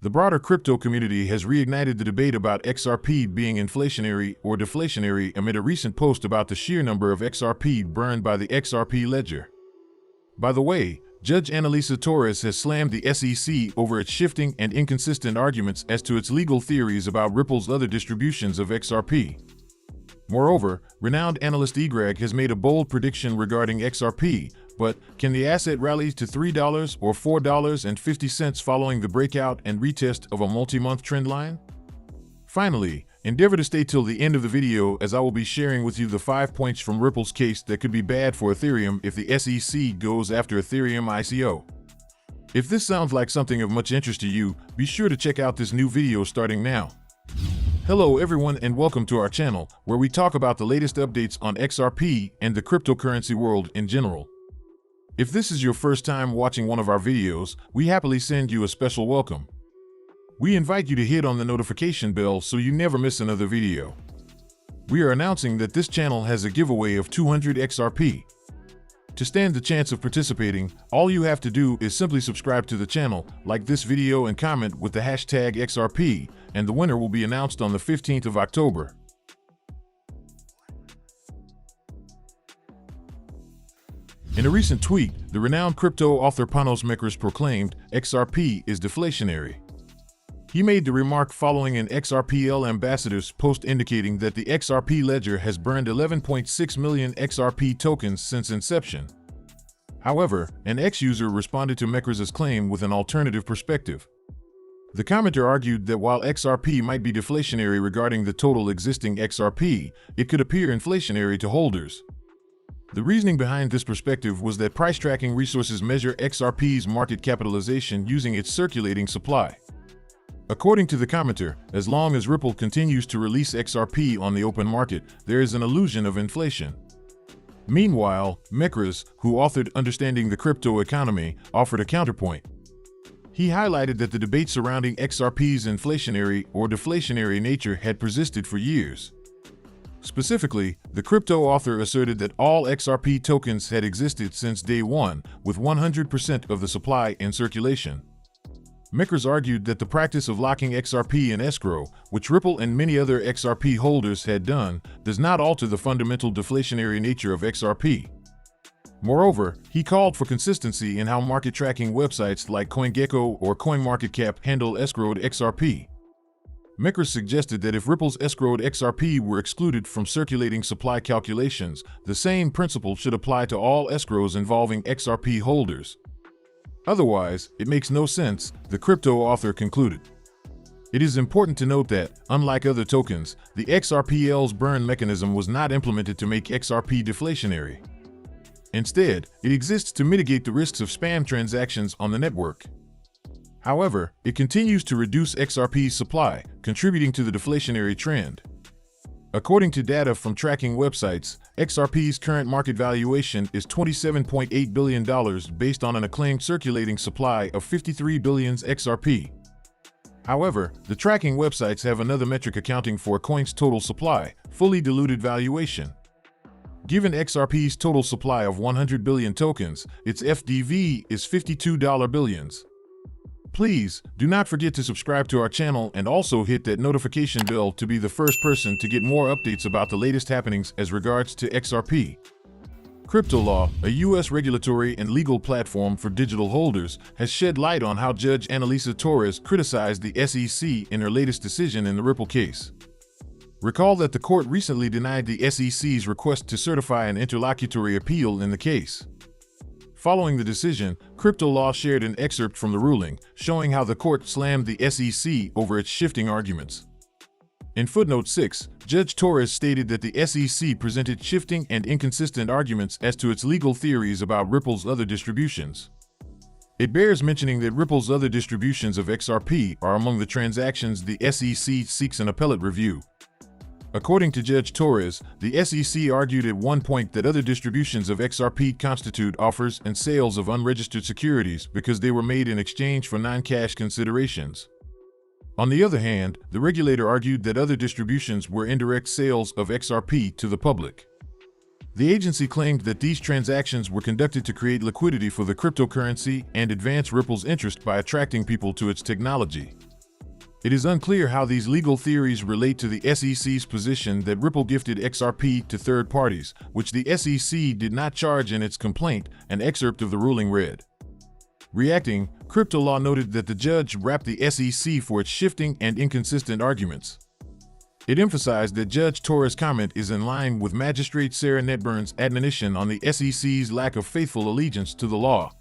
The broader crypto community has reignited the debate about XRP being inflationary or deflationary amid a recent post about the sheer number of XRP burned by the XRP Ledger. By the way, Judge Analisa Torres has slammed the SEC over its shifting and inconsistent arguments as to its legal theories about Ripple's other distributions of XRP. Moreover, renowned analyst Greg has made a bold prediction regarding XRP, but can the asset rally to $3 or $4.50 following the breakout and retest of a multi-month trend line? Finally, endeavor to stay till the end of the video as I will be sharing with you the 5 points from Ripple's case that could be bad for Ethereum if the SEC goes after Ethereum ICO. If this sounds like something of much interest to you, be sure to check out this new video starting now. Hello everyone and welcome to our channel, where we talk about the latest updates on XRP and the cryptocurrency world in general. If this is your first time watching one of our videos, we happily send you a special welcome. We invite you to hit on the notification bell so you never miss another video. We are announcing that this channel has a giveaway of 200 XRP. To stand the chance of participating, all you have to do is simply subscribe to the channel, like this video and comment with the hashtag XRP, and the winner will be announced on the 15th of October. In a recent tweet, the renowned crypto author Panos Mekras proclaimed, XRP is deflationary. He made the remark following an XRPL ambassador's post indicating that the XRP Ledger has burned 11.6 million XRP tokens since inception. However, an X-user responded to Mekras' claim with an alternative perspective. The commenter argued that while XRP might be deflationary regarding the total existing XRP, it could appear inflationary to holders. The reasoning behind this perspective was that price tracking resources measure XRP's market capitalization using its circulating supply. According to the commenter, as long as Ripple continues to release XRP on the open market, there is an illusion of inflation. Meanwhile, Mekras, who authored Understanding the Crypto Economy, offered a counterpoint. He highlighted that the debate surrounding XRP's inflationary or deflationary nature had persisted for years. Specifically, the crypto author asserted that all XRP tokens had existed since day one, with 100% of the supply in circulation. Mekras argued that the practice of locking XRP in escrow, which Ripple and many other XRP holders had done, does not alter the fundamental deflationary nature of XRP. Moreover, he called for consistency in how market tracking websites like CoinGecko or CoinMarketCap handle escrowed XRP. Mekras suggested that if Ripple's escrowed XRP were excluded from circulating supply calculations, the same principle should apply to all escrows involving XRP holders. Otherwise, it makes no sense, the crypto author concluded. It is important to note that, unlike other tokens, the XRPL's burn mechanism was not implemented to make XRP deflationary. Instead, it exists to mitigate the risks of spam transactions on the network. However, it continues to reduce XRP's supply, contributing to the deflationary trend. According to data from tracking websites, XRP's current market valuation is $27.8 billion based on an acclaimed circulating supply of 53 billion XRP. However, the tracking websites have another metric accounting for a coin's total supply, fully diluted valuation. Given XRP's total supply of 100 billion tokens, its FDV is $52 billions. Please, do not forget to subscribe to our channel and also hit that notification bell to be the first person to get more updates about the latest happenings as regards to XRP. CryptoLaw, a U.S. regulatory and legal platform for digital holders, has shed light on how Judge Analisa Torres criticized the SEC in her latest decision in the Ripple case. Recall that the court recently denied the SEC's request to certify an interlocutory appeal in the case. Following the decision, CryptoLaw shared an excerpt from the ruling, showing how the court slammed the SEC over its shifting arguments. In footnote 6, Judge Torres stated that the SEC presented shifting and inconsistent arguments as to its legal theories about Ripple's other distributions. It bears mentioning that Ripple's other distributions of XRP are among the transactions the SEC seeks an appellate review. According to Judge Torres, the SEC argued at one point that other distributions of XRP constitute offers and sales of unregistered securities because they were made in exchange for non-cash considerations. On the other hand, the regulator argued that other distributions were indirect sales of XRP to the public. The agency claimed that these transactions were conducted to create liquidity for the cryptocurrency and advance Ripple's interest by attracting people to its technology. It is unclear how these legal theories relate to the SEC's position that Ripple gifted XRP to third parties, which the SEC did not charge in its complaint, an excerpt of the ruling read. Reacting, Crypto Law noted that the judge rapped the SEC for its shifting and inconsistent arguments. It emphasized that Judge Torres' comment is in line with Magistrate Sarah Netburn's admonition on the SEC's lack of faithful allegiance to the law.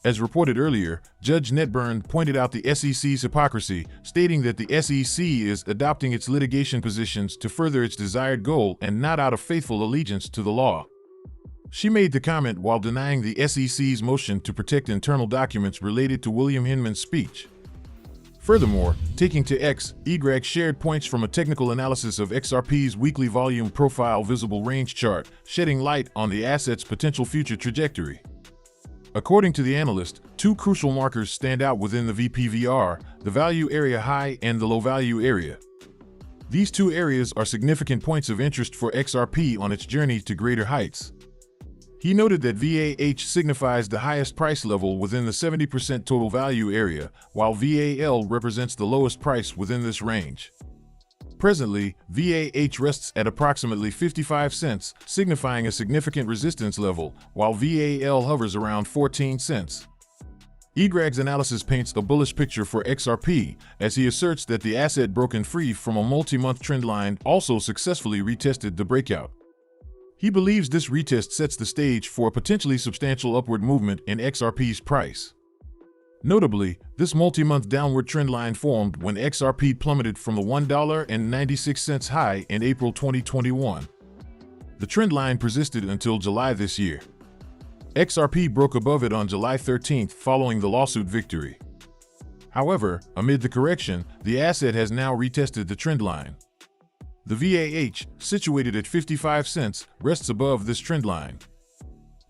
As reported earlier, Judge Netburn pointed out the SEC's hypocrisy, stating that the SEC is adopting its litigation positions to further its desired goal and not out of faithful allegiance to the law. She made the comment while denying the SEC's motion to protect internal documents related to William Hinman's speech. Furthermore, taking to X, YRAG shared points from a technical analysis of XRP's weekly volume profile visible range chart, shedding light on the asset's potential future trajectory. According to the analyst, two crucial markers stand out within the VPVR, the value area high and the low value area. These two areas are significant points of interest for XRP on its journey to greater heights. He noted that VAH signifies the highest price level within the 70% total value area, while VAL represents the lowest price within this range. Presently, VAH rests at approximately 55 cents, signifying a significant resistance level, while VAL hovers around 14 cents. YRAG's analysis paints a bullish picture for XRP, as he asserts that the asset broken free from a multi-month trend line also successfully retested the breakout. He believes this retest sets the stage for a potentially substantial upward movement in XRP's price. Notably, this multi-month downward trend line formed when XRP plummeted from the $1.96 high in April 2021. The trend line persisted until July this year. XRP broke above it on July 13th following the lawsuit victory. However, amid the correction, the asset has now retested the trend line. The VAH, situated at 55 cents, rests above this trend line.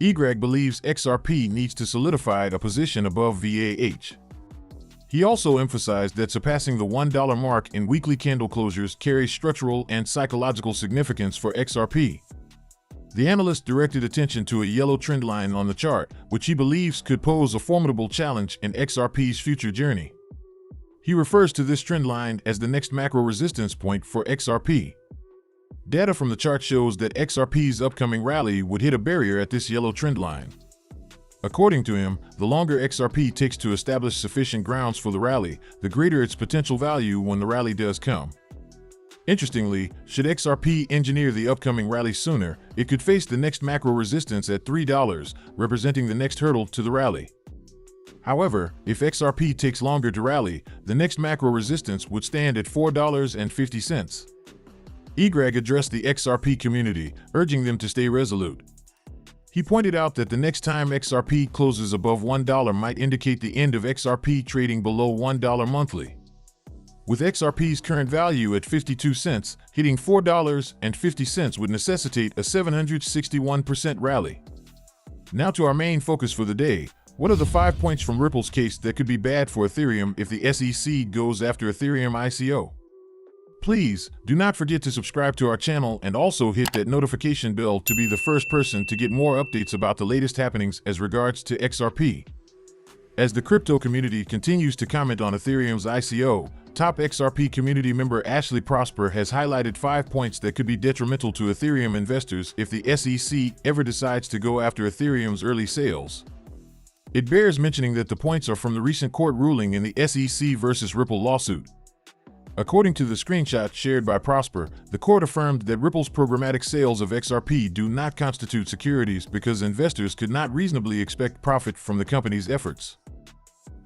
YRAG believes XRP needs to solidify a position above VAH. He also emphasized that surpassing the $1 mark in weekly candle closures carries structural and psychological significance for XRP. The analyst directed attention to a yellow trend line on the chart, which he believes could pose a formidable challenge in XRP's future journey. He refers to this trend line as the next macro resistance point for XRP. Data from the chart shows that XRP's upcoming rally would hit a barrier at this yellow trend line. According to him, the longer XRP takes to establish sufficient grounds for the rally, the greater its potential value when the rally does come. Interestingly, should XRP engineer the upcoming rally sooner, it could face the next macro resistance at $3, representing the next hurdle to the rally. However, if XRP takes longer to rally, the next macro resistance would stand at $4.50. YRAG addressed the XRP community, urging them to stay resolute. He pointed out that the next time XRP closes above $1 might indicate the end of XRP trading below $1 monthly. With XRP's current value at 52 cents, hitting $4.50 would necessitate a 761% rally. Now to our main focus for the day. What are the 5 points from Ripple's case that could be bad for Ethereum if the SEC goes after Ethereum ICO? Please, do not forget to subscribe to our channel and also hit that notification bell to be the first person to get more updates about the latest happenings as regards to XRP. As the crypto community continues to comment on Ethereum's ICO, top XRP community member Ashley Prosper has highlighted 5 points that could be detrimental to Ethereum investors if the SEC ever decides to go after Ethereum's early sales. It bears mentioning that the points are from the recent court ruling in the SEC versus Ripple lawsuit. According to the screenshot shared by Prosper, the court affirmed that Ripple's programmatic sales of XRP do not constitute securities because investors could not reasonably expect profit from the company's efforts.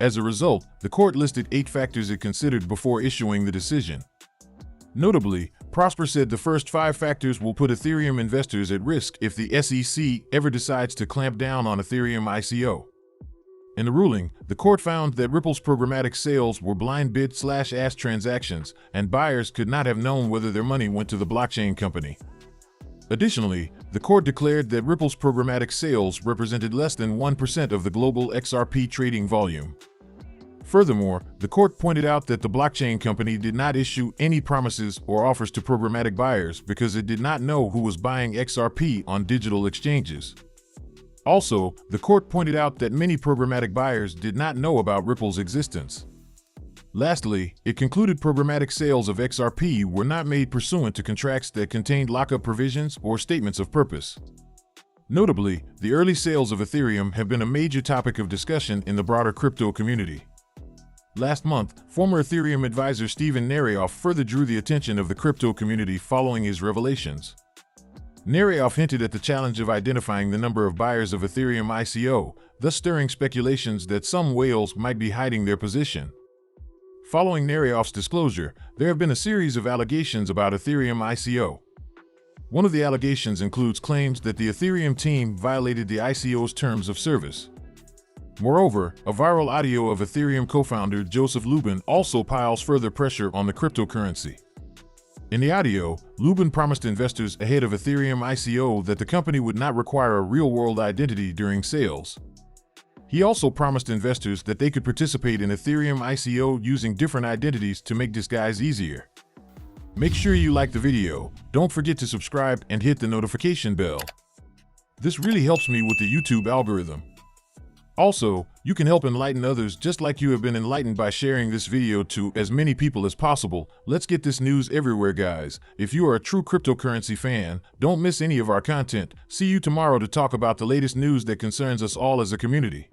As a result, the court listed 8 factors it considered before issuing the decision. Notably, Prosper said the first 5 factors will put Ethereum investors at risk if the SEC ever decides to clamp down on Ethereum ICO. In the ruling, the court found that Ripple's programmatic sales were blind bid/ask transactions, and buyers could not have known whether their money went to the blockchain company. Additionally, the court declared that Ripple's programmatic sales represented less than 1% of the global XRP trading volume. Furthermore, the court pointed out that the blockchain company did not issue any promises or offers to programmatic buyers because it did not know who was buying XRP on digital exchanges. Also, the court pointed out that many programmatic buyers did not know about Ripple's existence. Lastly, it concluded programmatic sales of XRP were not made pursuant to contracts that contained lockup provisions or statements of purpose. Notably, the early sales of Ethereum have been a major topic of discussion in the broader crypto community. Last month, former Ethereum advisor Steven Narioff further drew the attention of the crypto community following his revelations. Narioff hinted at the challenge of identifying the number of buyers of Ethereum ICO, thus stirring speculations that some whales might be hiding their position. Following Narioff's disclosure, there have been a series of allegations about Ethereum ICO. One of the allegations includes claims that the Ethereum team violated the ICO's terms of service. Moreover, a viral audio of Ethereum co-founder Joseph Lubin also piles further pressure on the cryptocurrency. In the audio, Lubin promised investors ahead of Ethereum ICO that the company would not require a real-world identity during sales. He also promised investors that they could participate in Ethereum ICO using different identities to make disguise easier. Make sure you like the video, don't forget to subscribe and hit the notification bell. This really helps me with the YouTube algorithm. Also, you can help enlighten others just like you have been enlightened by sharing this video to as many people as possible. Let's get this news everywhere, guys. If you are a true cryptocurrency fan, don't miss any of our content. See you tomorrow to talk about the latest news that concerns us all as a community.